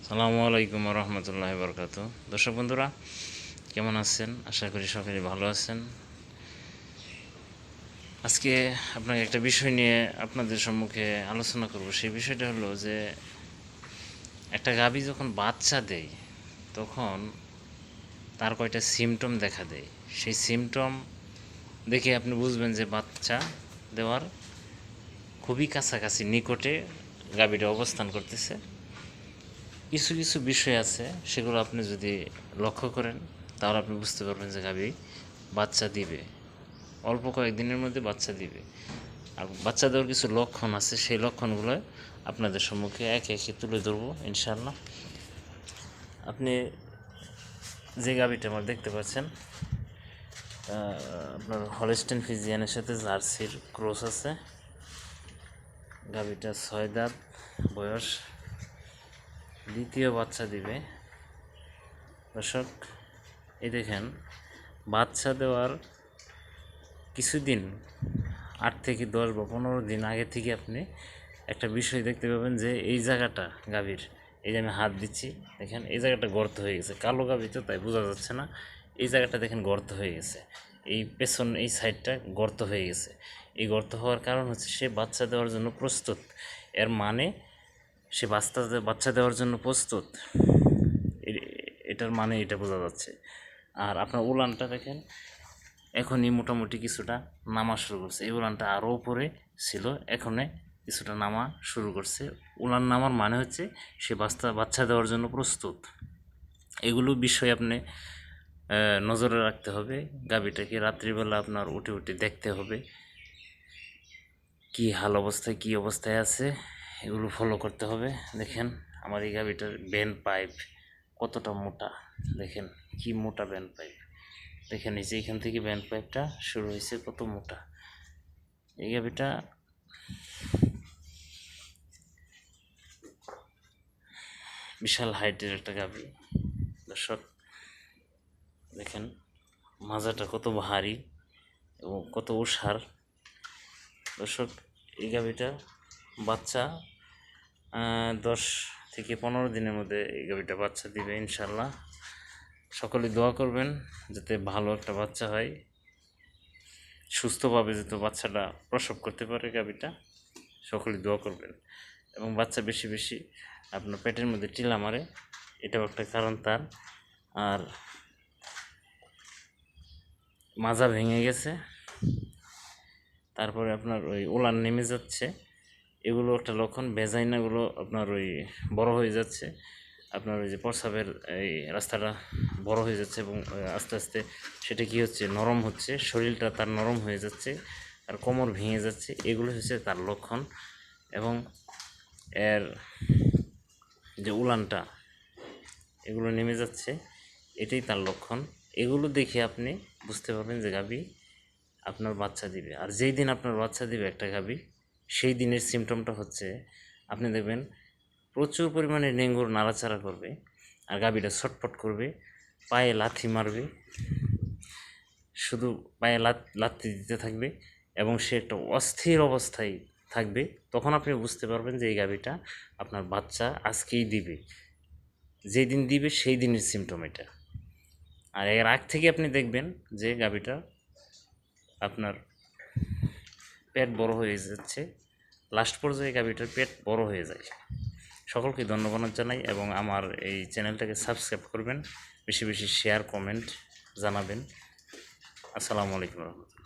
আসসালামু আলাইকুম রহমতুল্লাহ বরকাত। দর্শক বন্ধুরা কেমন আছেন? আশা করি সকলে ভালো আছেন। আজকে আপনাকে একটা বিষয় নিয়ে আপনাদের সম্মুখে আলোচনা করব। সেই বিষয়টা হলো যে একটা গাভী যখন বাচ্চা দেয় তখন তার কয়টা সিমটম দেখা দেয়। সেই সিমটম দেখে আপনি বুঝবেন যে বাচ্চা দেওয়ার খুবই কাছাকাছি নিকটে গাভীটা অবস্থান করতেছে। কিছু কিছু বিষয় আছে, সেগুলো আপনি যদি লক্ষ্য করেন তাহলে আপনি বুঝতে পারবেন যে গাভী বাচ্চা দিবে, অল্প কয়েকদিনের মধ্যে বাচ্চা দিবে। আর বাচ্চা দেওয়ার কিছু লক্ষণ আছে, সেই লক্ষণগুলো আপনাদের সম্মুখে একে একে তুলে ধরবো ইনশাআল্লাহ। আপনি যে গাভীটা আমার দেখতে পাচ্ছেন, আপনার হলস্টেইন ফ্রিজিয়ানের সাথে জার্সির ক্রস আছে। গাভীটা 6 দাঁত বয়স, দ্বিতীয় বাচ্চা দিবে। দর্শক এই দেখেন, বাচ্চা দেওয়ার কিছুদিন 8 থেকে 10 বা 15 দিন আগে থেকে আপনি একটা বিষয় দেখতে পাবেন যে এই জায়গাটা গাভীর, এই যে আমি হাত দিচ্ছি দেখেন, এই জায়গাটা গর্ত হয়ে গেছে। কালো গাভী তো তাই বোঝা যাচ্ছে না, এই জায়গাটা দেখেন গর্ত হয়ে গেছে। এই পেছন এই সাইডটা গর্ত হয়ে গেছে। এই গর্ত হওয়ার কারণ হচ্ছে সে বাচ্চা দেওয়ার জন্য প্রস্তুত। এর মানে সে বাচ্চা দেওয়ার জন্য প্রস্তুত, এটার মানে এটা বোঝা যাচ্ছে। আর আপনার উলানটা দেখেন, এখনই মোটামুটি কিছুটা নামা শুরু করছে। এই উলানটা আরও উপরে ছিল, এখনে কিছুটা নামা শুরু করছে। উলান নামার মানে হচ্ছে সে বাচ্চা দেওয়ার জন্য প্রস্তুত। এগুলো বিষয় আপনি নজরে রাখতে হবে। গাভীটাকে রাত্রিবেলা আপনার উঠে উঠে দেখতে হবে কি হাল অবস্থায়, কি অবস্থায় আছে, এগুলো ফলো করতে হবে। দেখেন আমার এই গাভীটার বেন পাইপ কতটা মোটা, দেখেন কি মোটা বেন পাইপ। দেখেন এই যে এখান থেকে ব্যান্ড পাইপটা শুরু হয়েছে, কত মোটা। এই গাভীটা বিশাল হাইটের একটা গাভী। দর্শক দেখেন মাজাটা কত ভারী এবং কত উষার। দর্শক এই গাভীটা বাচ্চা 10 থেকে 15 দিনের মধ্যে এই গাভীটা বাচ্চা দিবে ইনশাল্লাহ। সকলে দোয়া করবেন যাতে ভালো একটা বাচ্চা হয়, সুস্থভাবে যাতে বাচ্চাটা প্রসব করতে পারে গাভীটা। সকলে দোয়া করবেন। এবং বাচ্চা বেশি বেশি আপনার পেটের মধ্যে টিলা মারে, এটাও একটা কারণ তার। আর মাজা ভেঙে গেছে, তারপরে আপনার ওই উলান নেমে যাচ্ছে, এগুলো একটা লক্ষণ। ভেজাইনাগুলো আপনার ওই বড় হয়ে যাচ্ছে, আপনার ওই যে প্রস্রাবের এই রাস্তাটা বড় হয়ে যাচ্ছে এবং আস্তে আস্তে সেটা কী হচ্ছে, নরম হচ্ছে, শরীরটা তার নরম হয়ে যাচ্ছে, আর কোমর ভেঙে যাচ্ছে। এগুলো হচ্ছে তার লক্ষণ। এবং এর যে উলানটা এগুলো নেমে যাচ্ছে, এটাই তার লক্ষণ। এগুলো দেখে আপনি বুঝতে পারবেন যে গাভী আপনার বাচ্চা দিবে। আর যেই দিন আপনার বাচ্চা দিবে একটা গাভী, সেই দিনের সিমটমটা হচ্ছে আপনি দেখবেন প্রচুর পরিমাণে নেঙ্গুর নাড়াচাড়া করবে, আর গাভীটা ছটফট করবে, পায়ে লাথি মারবে, শুধু পায়ে লাথি দিতে থাকবে এবং সে একটা অস্থির অবস্থায় থাকবে। তখন আপনি বুঝতে পারবেন যে এই গাভীটা আপনার বাচ্চা আজকেই দিবে। যেই দিন দিবে সেই দিনের সিমটম এটা। আর এর আগ থেকে আপনি দেখবেন যে গাভীটা আপনার পেট বড় হয়ে যাচ্ছে, লাস্ট পর্যায়ে গাভীটার পেট বড় হয়ে যায়। সকলকে ধন্যবাদ জানাই এবং আমার এই চ্যানেলটাকে সাবস্ক্রাইব করবেন, বেশি বেশি শেয়ার কমেন্ট জানাবেন। আসসালামু আলাইকুম রহমতুল্লাহ।